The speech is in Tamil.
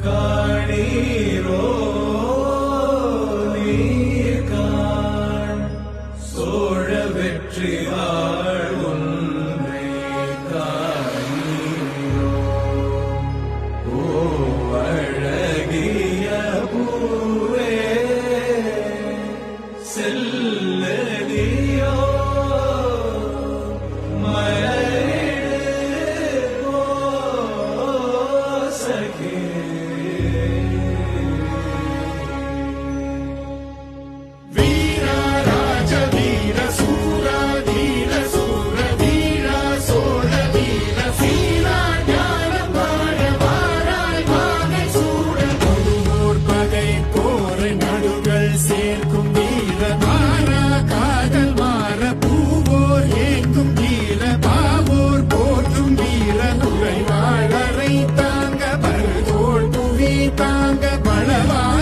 காணீரோ நீர்காண் சோழ வெற்றி ஆள் ஒன்றை காணீரோ ஓ அழகிய பூவே செல்லதியோ மலரிடு ஓ சகே சேர்க்கும் வீர மாறா காதல் மாற பூவோர் ஏங்கும் கீழ பாவோர் போற்றும் வீர உரைவாழரை தாங்க பருதோள் புவி தாங்க பலவா